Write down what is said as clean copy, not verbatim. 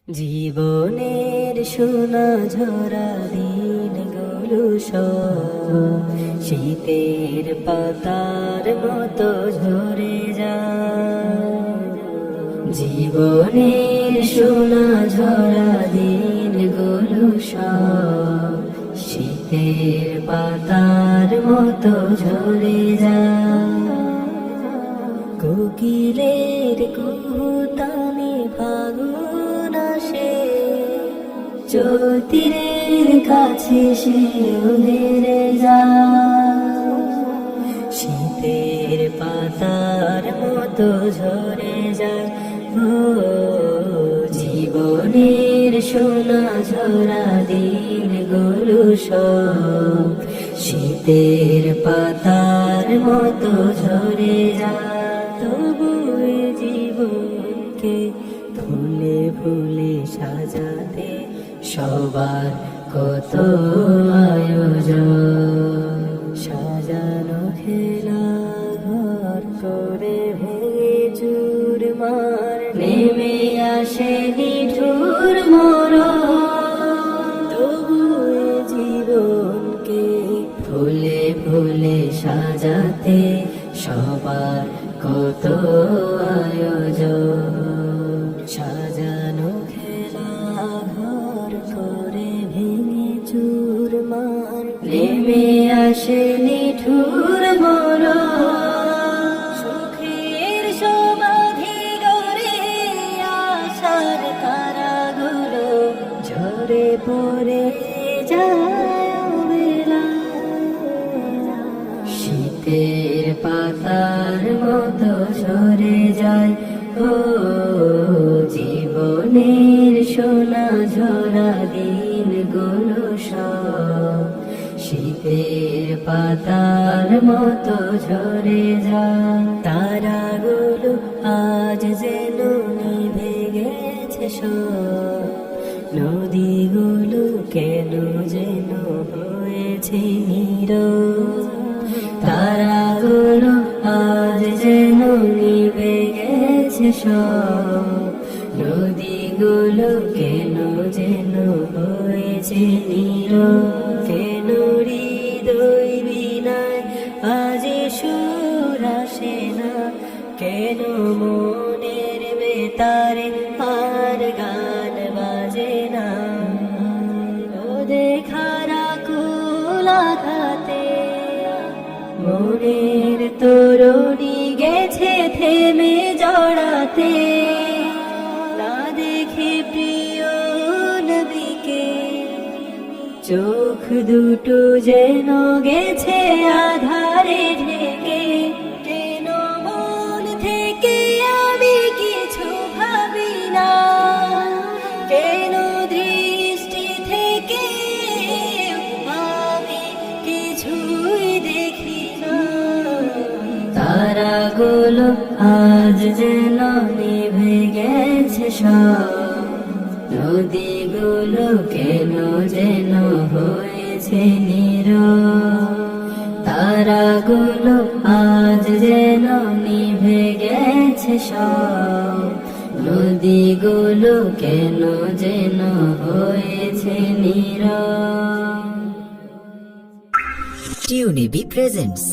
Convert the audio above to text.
জীবনের সোনা ঝরা দিনগুলো সব শীতের পাতার মতো ঝরে যায়। জীবনের সোনা ঝরা দিনগুলো সব শীতের পাতার মতো ঝরে যায়। কোকিলের কুহুতানে ফাগুন আসে, চৈত্রের কাছে সে উড়ে যায়। শীতের পাতার মতো ঝরে যায়। ও জীবনের সোনা ঝরা দিনগুলো সব শীতের পাতার মতো ঝরে যায়। তবু এ জীবনকে ফুলে ফুলে সাজাতে সবার কত আয়োজন। সাজানো খেলা ঘর করে ভেঙে চুরমার নেমে আসে নিঠুর মরণ। তবু এ জীবনকে ফুলে ফুলে সাজাতে সবার কত আয়োজন। সাজানো খেলা ঘর করে ভেঙে চুরমার নেমে আসে নিঠুর মরণ। সুখের সমাধি গড়ে আশার তারাগুলো ঝরে পড়ে যায় অবেলা। শীতের পাতার মতো ঝরে যায়। ও জীবনের সোনা ঝরা দিনগুলো সব শীতের পাতার মতো ঝরে যায়। তারাগুলো আজ যেন নিভে গেছে সব, নদীগুলো কেন যেন হয়েছে নীরব। তারাগুলো আজ যেন নিভে গেছে সব, নদীগুলো কেন যেন হয়েছে নীরব। কেন হৃদয় বিনায় আজ সুর আসে না, কেন মনের বেতারে আর গান বাজে না। দেখারা কুলা খাতে মনের তরুণী গেছে থেমে জড়াতে। না দেখে প্রিয় নবীকে চোখ দুটো যেন গেছে আধারে ঢেকে। কেন মন থেকে আমি কিছু ভাবি না, কেন দৃষ্টি থেকে আমি কিছুই দেখি না। তারাগুলো আজ যেন নিভে গেছে সব, নদীগুলো কেন যেন হয়েছে নীরব। তারাগুলো আজ যেন নিভে গেছে সব, নদীগুলো কেন যেন হয়েছে নীরব। টিউনিবি প্রেজেন্টস।